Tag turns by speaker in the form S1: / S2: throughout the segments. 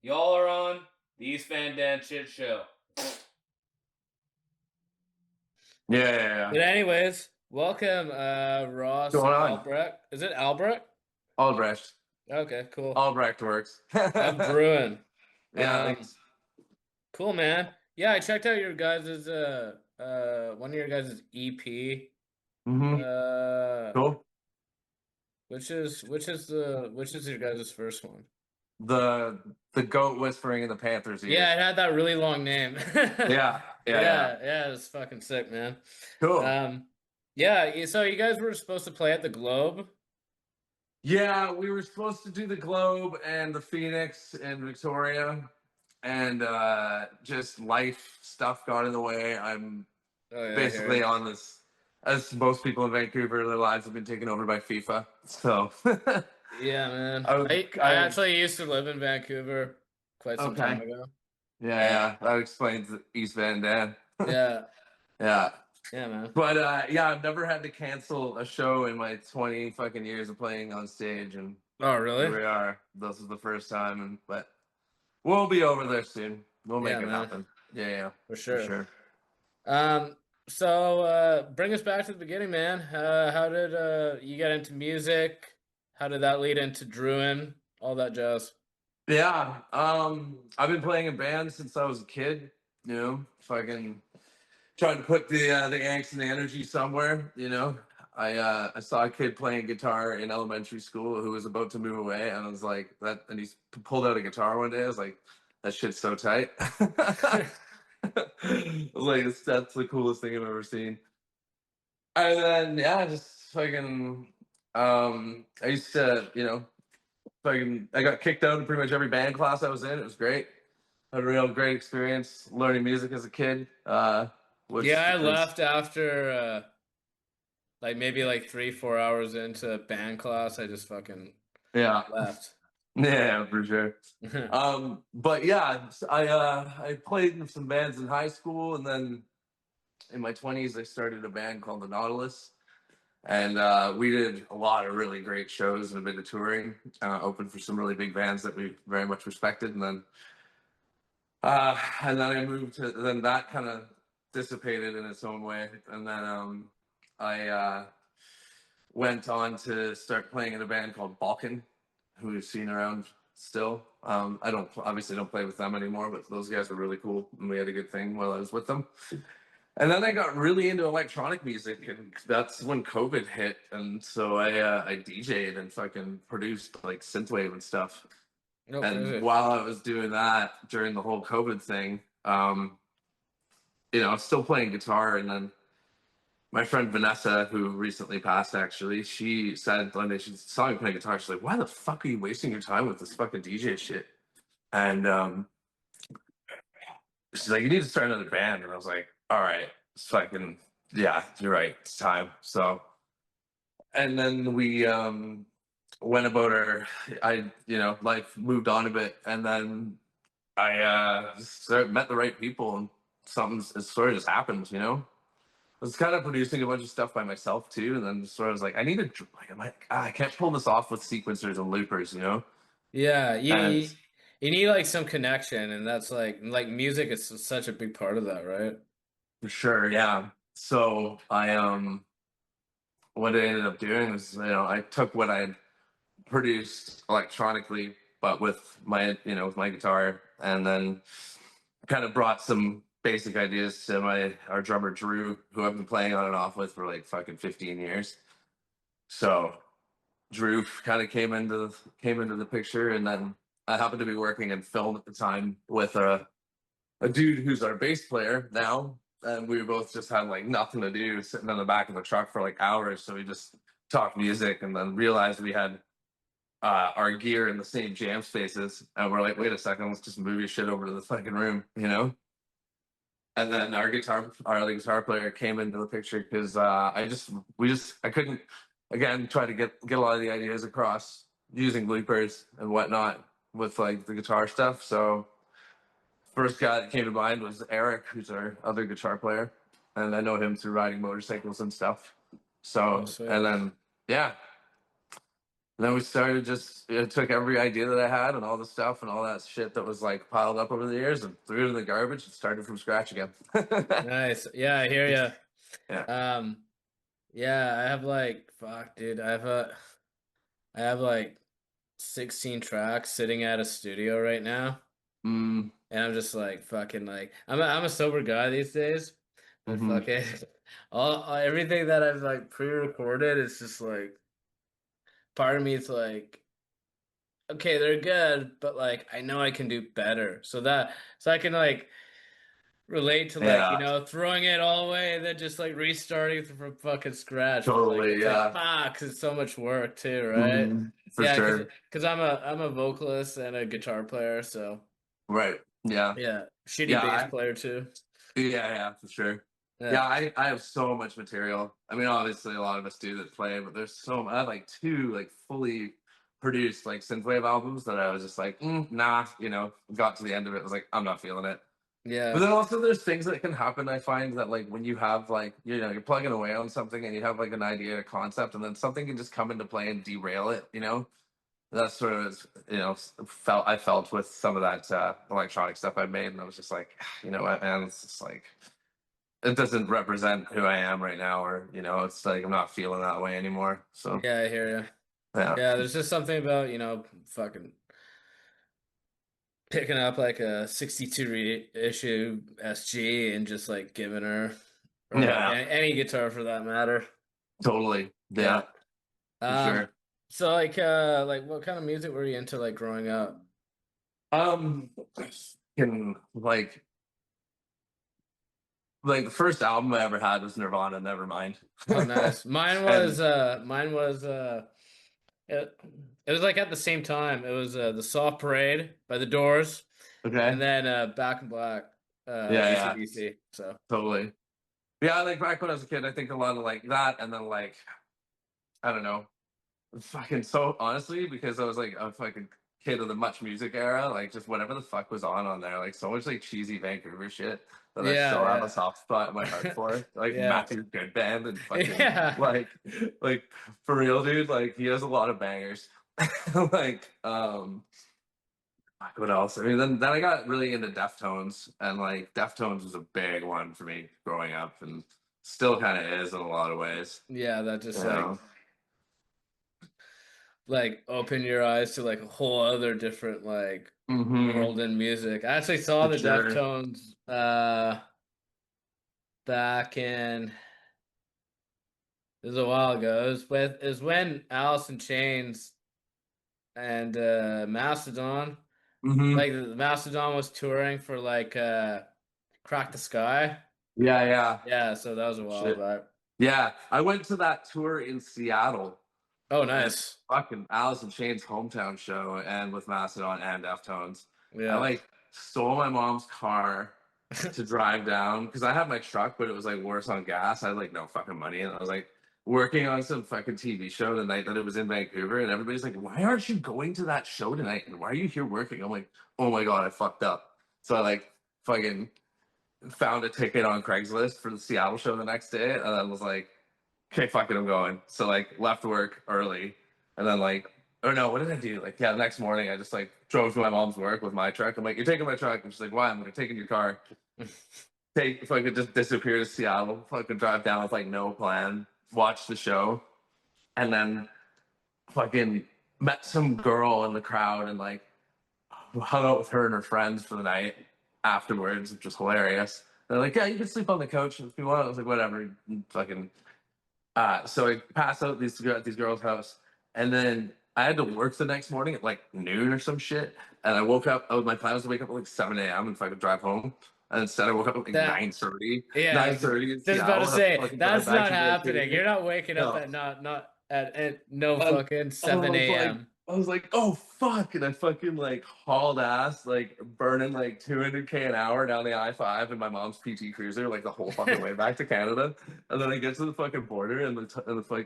S1: Y'all are on the East Van Dan Shit Show.
S2: Yeah.
S1: But anyways, welcome, Ross
S2: What's going on?
S1: Albrecht. Is it Albrecht?
S2: Albrecht.
S1: Okay, cool.
S2: Albrecht works.
S1: I'm DRUIN.
S2: Yeah, thanks.
S1: Cool, man. Yeah, I checked out your guys' one of your guys' EP.
S2: Cool.
S1: Which is your guys' first one?
S2: The goat whispering in the Panthers ear.
S1: Yeah, it had that really long name.
S2: Yeah.
S1: It's fucking sick, man.
S2: Cool.
S1: Yeah, so you guys were supposed to play at the Globe?
S2: Yeah, we were supposed to do the Globe and the Phoenix in Victoria, and just life stuff got in the way. I'm basically on this, as most people in Vancouver, their lives have been taken over by FIFA. So
S1: yeah, man. I actually used to live in Vancouver quite some time ago.
S2: Yeah, that explains East Van Dan.
S1: Yeah, man.
S2: But I've never had to cancel a show in my 20 fucking years of playing on stage, and
S1: oh really?
S2: Here we are. This is the first time, but we'll be over there soon. We'll make it happen. Yeah,
S1: for sure. So bring us back to the beginning, man. How did you get into music? How did that lead into DRUIN? All that jazz.
S2: Yeah, I've been playing in bands since I was a kid. You know, fucking trying to put the angst and the energy somewhere. You know, I saw a kid playing guitar in elementary school who was about to move away, and I was like, and he pulled out a guitar one day. I was like, that shit's so tight. I was like, that's the coolest thing I've ever seen. And then just fucking I used to, I got kicked out of pretty much every band class I was in. It was great. I had a real great experience learning music as a kid. I
S1: left after maybe 3-4 hours into band class. I just fucking left.
S2: Yeah, for sure. But yeah, I played in some bands in high school, and then in my 20s I started a band called the Nautilus, and we did a lot of really great shows and a bit of touring, opened for some really big bands that we very much respected, and then I moved to, then that kind of dissipated in its own way, and then I went on to start playing in a band called Balkan, who we've seen around still. I obviously don't play with them anymore, but those guys were really cool, and we had a good thing while I was with them. And then I got really into electronic music, and that's when COVID hit, and so I DJ'd and fucking produced like synthwave and stuff. And while I was doing that during the whole COVID thing, I was still playing guitar, and then my friend Vanessa, who recently passed, actually, she said one day, she saw me playing guitar. She's like, "Why the fuck are you wasting your time with this fucking DJ shit?" And she's like, "You need to start another band." And I was like, "All right, it's fucking, yeah, you're right. It's time." So, and then we went about our, life moved on a bit, and then I met the right people, and something sort of just happened, I was kind of producing a bunch of stuff by myself too, and then sort of was like, I need to, I can't pull this off with sequencers and loopers,
S1: Yeah, you need some connection, and that's like music is such a big part of that, right?
S2: For sure, yeah. So what I ended up doing was, I took what I had produced electronically, but with my, with my guitar, and then kind of brought some basic ideas to our drummer Drew, who I've been playing on and off with for like fucking 15 years. So Drew kind of came into the picture, and then I happened to be working in film at the time with a dude who's our bass player now, and we both just had like nothing to do, sitting in the back of the truck for like hours. So we just talked music, and then realized we had our gear in the same jam spaces, and we're like, wait a second, let's just move your shit over to the fucking room, And then our other guitar player came into the picture because I couldn't, again, try to get a lot of the ideas across using loopers and whatnot with like the guitar stuff. So first guy that came to mind was Eric, who's our other guitar player, and I know him through riding motorcycles and stuff. So and then And then we started just took every idea that I had and all the stuff and all that shit that was like piled up over the years and threw it in the garbage and started from scratch again.
S1: Nice. Yeah, I hear you.
S2: Yeah.
S1: Um, yeah, I have like fuck, dude. I have like 16 tracks sitting at a studio right now,
S2: Mm,
S1: and I'm just like fucking like I'm a sober guy these days, but
S2: hmm.
S1: fucking everything that I've like pre-recorded is just like part of me is like okay, they're good, but like I know I can do better. So I can like relate to like,
S2: Yeah,
S1: throwing it all away and then just like restarting from fucking scratch. But like
S2: totally.
S1: it's like
S2: Yeah.
S1: fuck, 'cause it's so much work too, right?
S2: Hmm. For
S1: Yeah, cause
S2: sure.
S1: cause I'm a vocalist and a guitar player, so
S2: Right. Yeah.
S1: yeah, shitty
S2: Yeah.
S1: bass player too.
S2: Yeah, for sure.
S1: Yeah.
S2: Yeah, I have so much material. I mean, obviously a lot of us do that play, but there's I have like two like fully produced like synthwave albums that I was just like, nah, got to the end of it, I was like, I'm not feeling it. But
S1: Yeah.
S2: then also there's things that can happen. I find that like when you have like, you're plugging away on something and you have like an idea, a concept, and then something can just come into play and derail it. That's sort of I felt with some of that electronic stuff I made, and I was just like, you know what, man, it's just like it doesn't represent who I am right now, or it's like I'm not feeling that way anymore. So
S1: Yeah, I hear you.
S2: yeah,
S1: Yeah, there's just something about, fucking picking up like a 62 reissue SG and just like giving her, or like
S2: yeah,
S1: any guitar for that matter.
S2: totally,
S1: Yeah.
S2: yeah, for
S1: Um,
S2: sure.
S1: so like what kind of music were you into like growing up?
S2: Um, can like the first album I ever had was Nirvana, Nevermind,
S1: Oh, nice.
S2: and
S1: Mine was it, it was like at the same time. It was the Soft Parade by The Doors, and
S2: okay,
S1: then Back in Black,
S2: yeah, yeah,
S1: AC/DC. So
S2: totally. Yeah, like back when I was a kid, I think a lot of like that, and then like I don't know, fucking so honestly, because I was like a fucking kid of the Much Music era, like just whatever the fuck was on there, like so much like cheesy Vancouver shit that I still have a
S1: yeah,
S2: soft spot in my heart for, like
S1: yeah,
S2: Matthew Goodband and fucking
S1: yeah,
S2: like for real, dude, like he has a lot of bangers. like fuck, what else? I mean, then I got really into Deftones, and like Deftones was a big one for me growing up, and still kind of is in a lot of ways.
S1: yeah. That
S2: You
S1: just
S2: know?
S1: like open your eyes to like a whole other different like
S2: Mm-hmm.
S1: world in music. I actually saw
S2: For
S1: the
S2: sure.
S1: Deftones back in it was a while ago. It was when Alice in Chains and Mastodon,
S2: Mm-hmm.
S1: like the Mastodon was touring for like Crack the Sky.
S2: Yeah, yeah.
S1: Yeah, so that was a while
S2: Shit.
S1: back.
S2: Yeah, I went to that tour in Seattle,
S1: Oh,
S2: and
S1: nice.
S2: fucking Alice in Chains hometown show, and with Mastodon and Deftones. I
S1: Yeah.
S2: like stole my mom's car to drive down because I had my truck, but it was like worse on gas. I had like no fucking money, and I was like working on some fucking TV show the night that it was in Vancouver, and everybody's like, "Why aren't you going to that show tonight? And why are you here working?" I'm like, "Oh my god, I fucked up." So I like fucking found a ticket on Craigslist for the Seattle show the next day, and I was like, "Okay, fuck it, I'm going." So like left work early, and then like, oh no, what did I do? Like, yeah, the next morning I just like drove to my mom's work with my truck. I'm like, "You're taking my truck?" And she's like, "Why?" I'm like, "Taking your car." Take if I could just disappear to Seattle, fucking drive down with like no plan, watch the show, and then fucking met some girl in the crowd and like hung out with her and her friends for the night afterwards, which was hilarious. They're like, "Yeah, you can sleep on the couch if you want." I was like, "Whatever." And fucking. So I passed out at these girls' house, and then I had to work the next morning at like noon or some shit. And I woke up. Oh, my plan was to wake up at like 7 a.m. and fucking drive home. And instead, I woke up at like
S1: That
S2: 9:30,
S1: yeah, I
S2: nine
S1: was
S2: thirty in
S1: just about to
S2: Seattle, and I
S1: say
S2: fucking drive
S1: that's
S2: back
S1: not
S2: to
S1: happening.
S2: Vancouver.
S1: You're not waking up
S2: No,
S1: at no
S2: and
S1: fucking
S2: I
S1: 7
S2: was like,
S1: a.m.
S2: oh fuck, and I fucking like hauled ass, like burning like 200K an hour down the I-5 in my mom's PT Cruiser, like the whole fucking way back to Canada. And then I get to the fucking border, and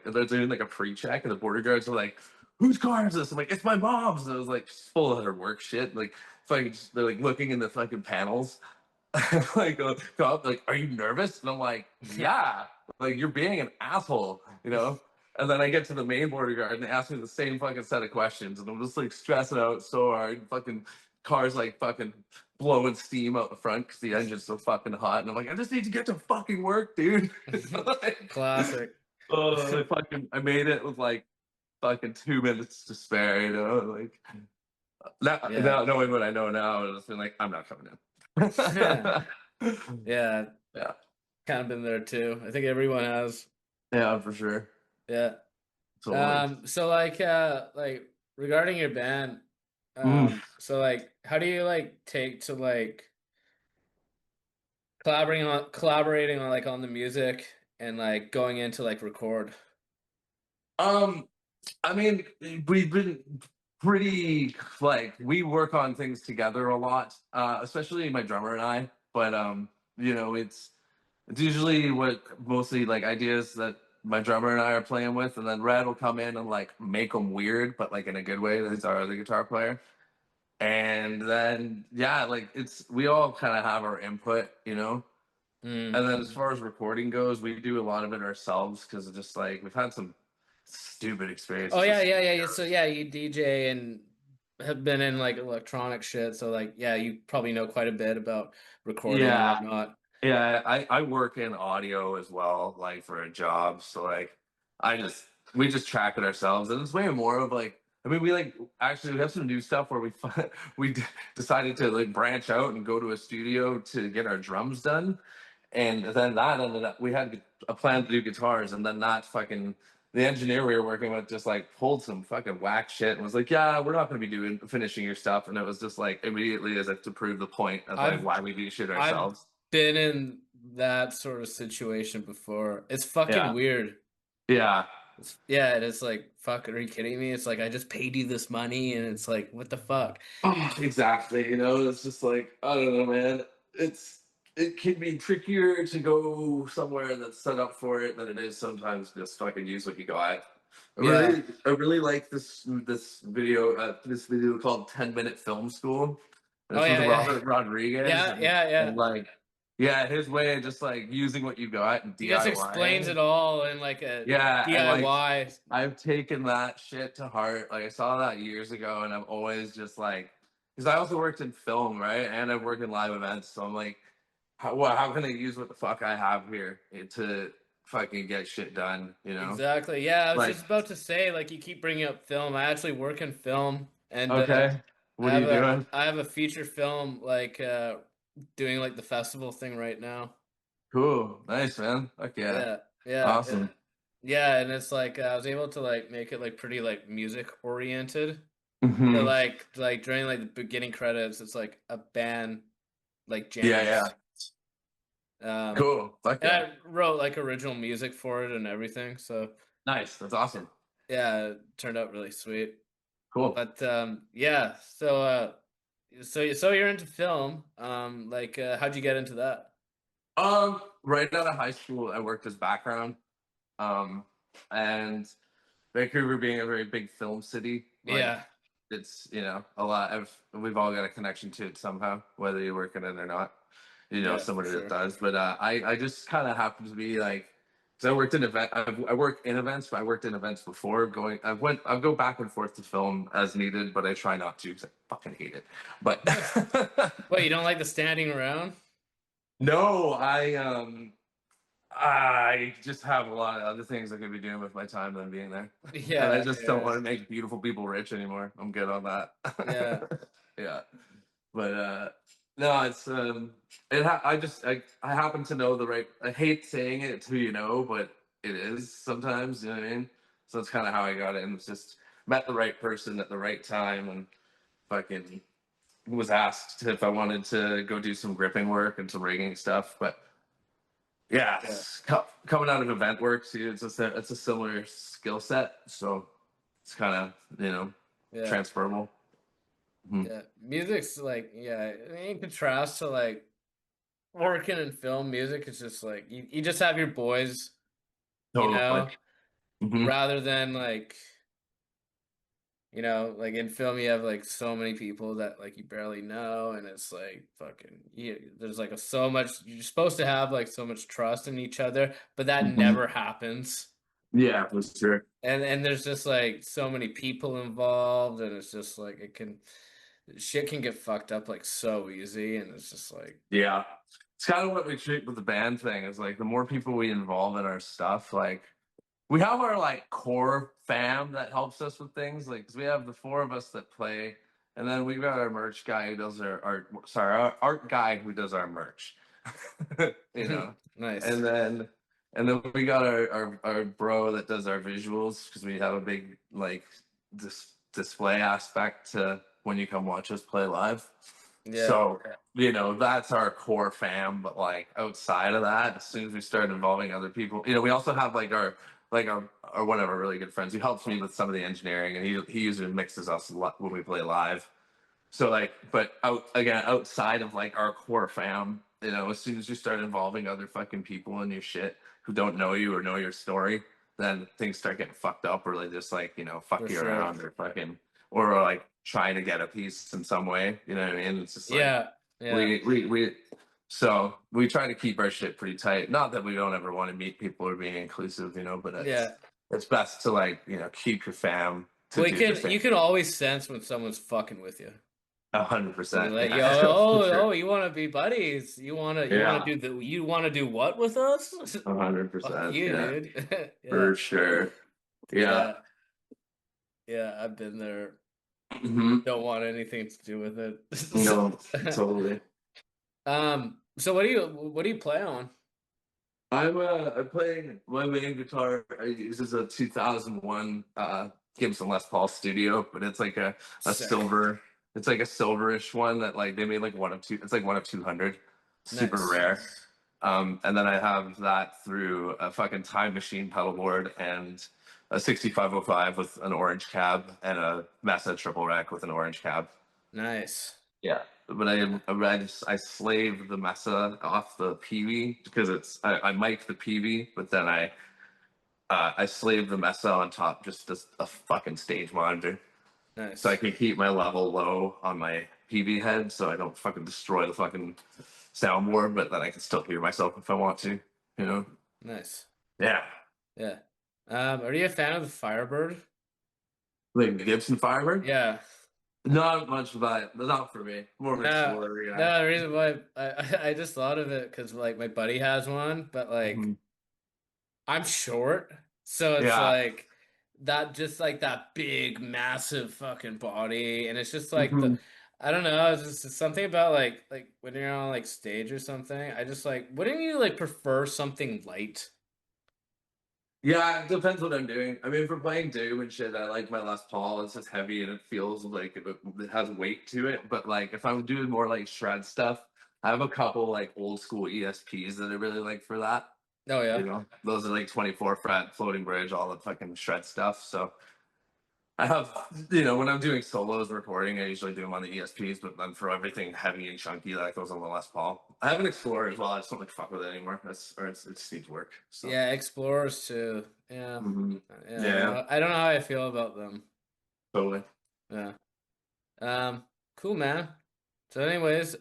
S2: they're doing like a pre-check, and the border guards are like, "Whose car is this?" I'm like, "It's my mom's." And I was like, full of her work shit, like fucking, they're like looking in the fucking panels. Like go up, like, "Are you nervous?" And I'm like, "Yeah." Like, "You're being an asshole," you know. And then I get to the main border guard and they ask me the same fucking set of questions. And I'm just like stressing out so hard. Fucking cars like fucking blowing steam out the front because the engine's so fucking hot. And I'm like, I just need to get to fucking work, dude. Like,
S1: Classic.
S2: I made it with like fucking 2 minutes to spare, you know, like
S1: Yeah.
S2: now knowing what I know now, it's been like, I'm not coming in.
S1: Yeah,
S2: Yeah.
S1: kind of been there too. I think everyone has.
S2: Yeah, for sure.
S1: Yeah.
S2: Totally.
S1: So like regarding your band,
S2: Mm.
S1: so like how do you like take to like collaborating on like on the music and like going into like record?
S2: Um, I mean, we've been pretty like we work on things together a lot, especially my drummer and I. But you know, it's usually what mostly like ideas that my drummer and I are playing with, and then Red will come in and like make them weird, but like in a good way. He's our other guitar player, and then yeah, like it's we all kind of have our input, you know.
S1: Mm.
S2: And then as far as recording goes, we do a lot of it ourselves because just like we've had some stupid
S1: Oh
S2: experiences with
S1: yeah, yeah, yeah, yeah. So
S2: studios.
S1: yeah, you DJ and have been in like electronic shit. So like yeah, you probably know quite a bit about recording and
S2: Yeah,
S1: whatnot.
S2: yeah. I work in audio as well, like for a job. So like, I just we just track it ourselves, and it's way more of like. I mean, we like actually we have some new stuff where decided to like branch out and go to a studio to get our drums done. And then that ended up, we had a plan to do guitars, and then that fucking, the engineer we were working with just like pulled some fucking whack shit and was like, yeah, we're not going to be finishing your stuff. And it was just like immediately as if to prove the point of like
S1: I've
S2: why we do shit
S1: I've
S2: ourselves.
S1: been in that sort of situation before. It's fucking
S2: Yeah.
S1: weird.
S2: Yeah.
S1: Yeah, it is like, fuck, are you kidding me? It's like I just paid you this money and it's like, what the fuck?
S2: Exactly. You know, it's just like, I don't know, man. It can be trickier to go somewhere that's set up for it than it is sometimes just fucking use what you got.
S1: Yeah.
S2: I really like this video called 10 Minute Film School. And
S1: Oh
S2: it's with
S1: yeah, yeah.
S2: Robert Rodriguez
S1: Yeah, yeah,
S2: and
S1: yeah.
S2: like yeah, his way of just like using what you got and
S1: He just explains
S2: DIYing.
S1: it all in like a
S2: Yeah, and like
S1: DIY.
S2: I've taken that shit to heart. Like I saw that years ago, and I'm always just like, because I also worked in film, right? And I've worked in live events, so I'm like, how can I use what the fuck I have here to fucking get shit done? You know,
S1: Exactly. Yeah, I was
S2: like
S1: just about to say, like you keep bringing up film. I actually work in film and
S2: okay, what are you doing?
S1: I have a feature film like doing like the festival thing right now.
S2: Cool, nice man. Fuck yeah,
S1: Yeah. Yeah.
S2: awesome.
S1: Yeah, and it's like I was able to like make it like pretty like music oriented. So
S2: Hmm.
S1: like during like the beginning credits, it's like a band like
S2: Yeah, yeah,
S1: jams. Um
S2: cool. Fuck
S1: and
S2: yeah,
S1: I wrote like original music for it and everything. So
S2: nice. That's awesome.
S1: yeah, it turned out really sweet.
S2: Cool.
S1: But yeah, so you're into film. Like how'd you get into that?
S2: Right out of high school, I worked as background. Um, and Vancouver being a very big film city, like
S1: Yeah.
S2: it's a lot of we've all got a connection to it somehow, whether you work in it or not. You know,
S1: Yeah, for
S2: somebody that
S1: sure.
S2: does. But I just kind of happen to be like, because I worked in I work in events, but I worked in events before. I'll go back and forth to film as needed, but I try not to because I fucking hate it. But
S1: What, you don't like the standing around?
S2: no, I just have a lot of other things I could be doing with my time than being there. And I
S1: Yeah,
S2: just don't
S1: yeah,
S2: want to make beautiful people rich anymore. I'm good on
S1: yeah.
S2: that. Yeah. But no, it's I happen to know the right I hate saying it to but it is sometimes, you know what I mean? So that's kind of how I got it. And it's just met the right person at the right time and fucking was asked if I wanted to go do some gripping work and some rigging stuff. But yeah,
S1: Yeah,
S2: coming out of event work, see, it's a similar skill set, so it's kind of
S1: yeah,
S2: transferable. Mhm.
S1: yeah. Music's like, yeah, in contrast to like working in film, music is just like you just have your boys, you
S2: Totally.
S1: know,
S2: Hmm.
S1: rather than like, like in film you have like so many people that like you barely know, and it's like fucking there's like so much you're supposed to have like so much trust in each other, but that
S2: Hmm.
S1: never happens.
S2: Yeah, for sure.
S1: And there's just like so many people involved, and it's just like shit can get fucked up like so easy, and it's just like
S2: Yeah. It's kind of what we treat with the band thing is like the more people we involve in our stuff, like we have our like core fam that helps us with things. Like 'cause we have the four of us that play, and then we've got our merch guy who does our art. Sorry, our art guy who does our merch. You know,
S1: nice.
S2: and then we got our bro that does our visuals because we have a big like display aspect to when you come watch us play live.
S1: Yeah.
S2: So you know that's our core fam. But like outside of that, as soon as we start involving other people, you know, we also have like our one of our really good friends who helps me with some of the engineering, and he usually mixes us when we play live. So like, but outside of like our core fam, you know, as soon as you start involving other fucking people in your shit who don't know you or know your story, then things start getting fucked up, or they just like, you know,
S1: For
S2: fuck you
S1: sure.
S2: around or fucking or like trying to get a piece in some way. You know what I mean? It's just like
S1: Yeah. Yeah.
S2: we so we try to keep our shit pretty tight. Not that we don't ever want to meet people or be inclusive, you know, but
S1: Yeah.
S2: it's best to like, you know, keep your fam to
S1: Well,
S2: do the
S1: you
S2: same.
S1: can always sense when someone's fucking with you.
S2: A hundred
S1: You're
S2: percent.
S1: like, yo,
S2: Yeah, for
S1: oh,
S2: sure.
S1: you want to be buddies? You want
S2: Yeah,
S1: to you want to do what with us?
S2: 100%.
S1: Fuck you,
S2: Yeah,
S1: dude. Yeah.
S2: for sure. Yeah.
S1: Yeah. Yeah, I've been there.
S2: Hmm.
S1: Don't want anything to do with
S2: No,
S1: it.
S2: totally.
S1: So what do you play on?
S2: I'm playing my main guitar. This is a 2001 Gibson Les Paul Studio, but it's like a
S1: Sick.
S2: silver. It's like a silverish one that like they made like one of two. It's like one of 200. Super
S1: Nice.
S2: rare. And then I have that through a fucking Time Machine pedal board and a 6505 with an orange cab and a Mesa triple rack with an orange cab.
S1: Nice.
S2: Yeah, but I slave the Mesa off the PV because I mic the PV, but then I slave the Mesa on top just as a fucking stage monitor, so I
S1: Nice.
S2: can keep my level low on my PV head, so I don't fucking destroy the fucking soundboard, but then I can still hear myself if I want to, you know?
S1: Nice.
S2: Yeah,
S1: Yeah. Are you a fan of the Firebird?
S2: like Gibson Firebird.
S1: Yeah.
S2: Not much of that, but not for me. More of an
S1: No,
S2: explorer guy.
S1: no, the reason why I just thought of it because like my buddy has one, but like
S2: Mhm.
S1: I'm short, so it's
S2: Yeah.
S1: like that just like that big, massive fucking body, and it's just like
S2: Mhm.
S1: I don't know, it's just something about like when you're on like stage or something. I just like wouldn't you like prefer something light?
S2: Yeah, it depends what I'm doing. I mean, for playing Doom and shit, I like my Les Paul. It's just heavy and it feels like it has weight to it. But like, if I'm doing more like shred stuff, I have a couple like old school ESPs that I really like for that.
S1: Oh
S2: You
S1: yeah,
S2: know, those are like 24 fret floating bridge, all the fucking shred stuff. So I have, you know, when I'm doing solos recording, I usually do them on the ESPs, but then for everything heavy and chunky, that goes on the Les Paul. I have an Explorer as well. I just don't like fuck with it anymore. It just needs work. So.
S1: yeah, Explorers too. Yeah,
S2: Mhm.
S1: yeah.
S2: Yeah,
S1: I don't know how I feel about them.
S2: totally.
S1: Yeah. Cool, man. So, anyways,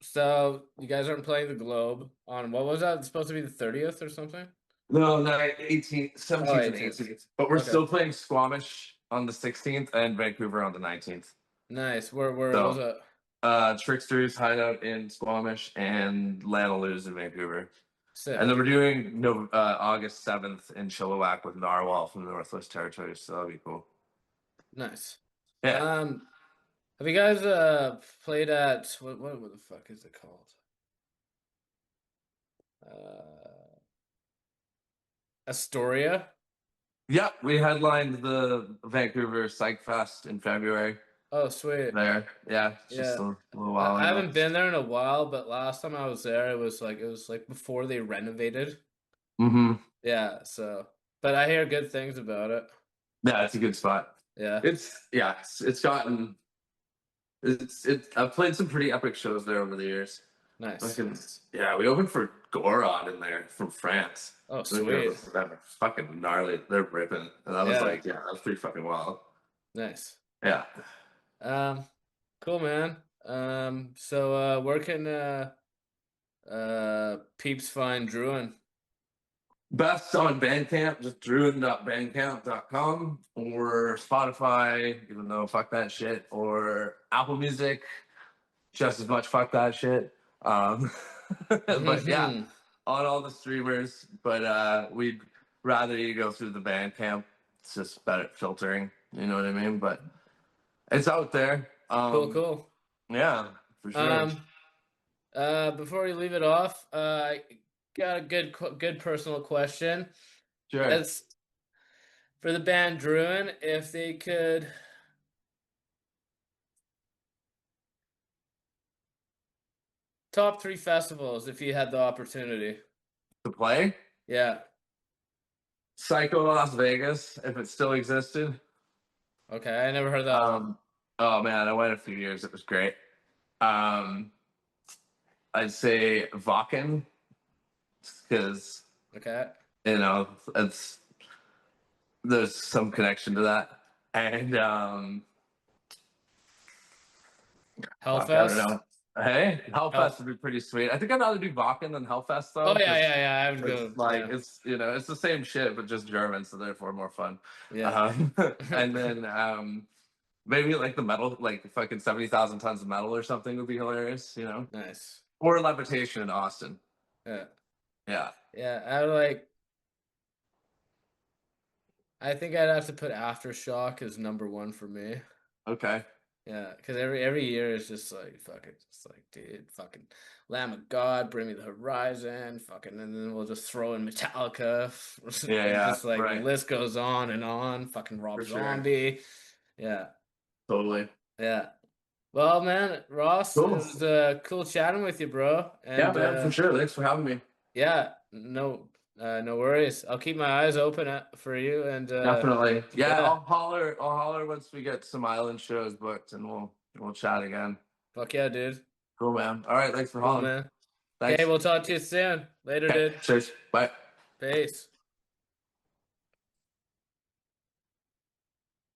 S1: so you guys aren't playing the Globe on what was that? It's supposed to be the 30th or something?
S2: No, no, 18th,
S1: Oh,
S2: 17th and
S1: 18th.
S2: 18th. But we're
S1: Okay.
S2: still playing Squamish on the 16th and Vancouver on the 19th.
S1: Nice. Where was
S2: So,
S1: it?
S2: Tricksters hideout in Squamish and Lanaloo's in Vancouver. And then
S1: Sick.
S2: we're doing no August 7th in Chilliwack with Narwhal from the Northwest Territories. So that'll be cool.
S1: Nice.
S2: Yeah.
S1: Um, have you guys played at what the fuck is it called? Uh, Astoria?
S2: Yeah, we headlined the Vancouver Psych Fest in February
S1: Oh, sweet.
S2: there. Yeah, it's just
S1: Yeah.
S2: a little while
S1: I
S2: ago.
S1: haven't been there in a while, but last time I was there, it was like before they renovated.
S2: Hmm.
S1: Yeah, so but I hear good things about it.
S2: Yeah, it's a good spot.
S1: Yeah.
S2: It's gotten I've played some pretty epic shows there over the years.
S1: Nice.
S2: Fucking yeah, we opened for Gorod in there from France.
S1: Oh,
S2: I think we
S1: sweet.
S2: opened for them. Fucking gnarly. They're ripping. And that was
S1: Yeah.
S2: like, yeah, that was pretty fucking wild.
S1: Nice.
S2: Yeah.
S1: Um, cool, man. So where can peeps find DRUIN?
S2: Best on Bandcamp, just druin.bandcamp.com or Spotify, even though fuck that shit, or Apple Music, just as much fuck that shit. But yeah,
S1: Mhm.
S2: on all the streamers. But we'd rather you go through the Bandcamp. It's just better filtering, you know what I mean? But it's out there.
S1: Cool, cool.
S2: Yeah, for sure.
S1: Um, before we leave it off, I got a good personal question.
S2: Sure.
S1: As for the band DRUIN, if they could top three festivals, if you had the opportunity.
S2: To play?
S1: Yeah.
S2: Psycho Las Vegas, if it still existed.
S1: Okay, I never heard that one.
S2: Um, oh man, I went a few years. It was great. Um, I'd say Vakken because
S1: Okay.
S2: it's there's some connection to that, and fuck, I don't
S1: Hellfest.
S2: know. Hey, Hellfest
S1: Hell.
S2: would be pretty sweet. I think I'd rather do Vakken than Hellfest
S1: Oh
S2: though,
S1: yeah,
S2: because
S1: yeah, yeah. I would
S2: it's
S1: go.
S2: like
S1: Yeah,
S2: it's the same shit but just German, so therefore more fun.
S1: yeah.
S2: Um, and then maybe like the metal, like fucking 70,000 tons of metal or something would be hilarious,
S1: Nice.
S2: or Levitation in Austin.
S1: Yeah,
S2: Yeah.
S1: yeah. I like. I think I'd have to put Aftershock as number one for me.
S2: Okay.
S1: Yeah, because every year is just like fucking, just like dude, fucking Lamb of God, Bring Me the Horizon, fucking, and then we'll just throw in Metallica,
S2: Yeah.
S1: and
S2: Yeah.
S1: just like the
S2: Right.
S1: list goes on and on. Fucking Rob
S2: For sure.
S1: Zombie, yeah,
S2: Totally.
S1: yeah. Well, man, Ross, it
S2: Cool.
S1: was cool chatting with you, bro.
S2: Yeah,
S1: And
S2: man. For sure. Thanks for having me.
S1: yeah, no worries. I'll keep my eyes open for you. And
S2: Definitely. Yeah.
S1: yeah,
S2: I'll holler once we get some island shows booked, and we'll chat again.
S1: fuck yeah, dude.
S2: Cool, man. All right. Thanks for
S1: Cool,
S2: hollering.
S1: man. Okay,
S2: Thanks.
S1: we'll talk to you soon. Later,
S2: Okay.
S1: dude.
S2: Cheers. Bye.
S1: Peace.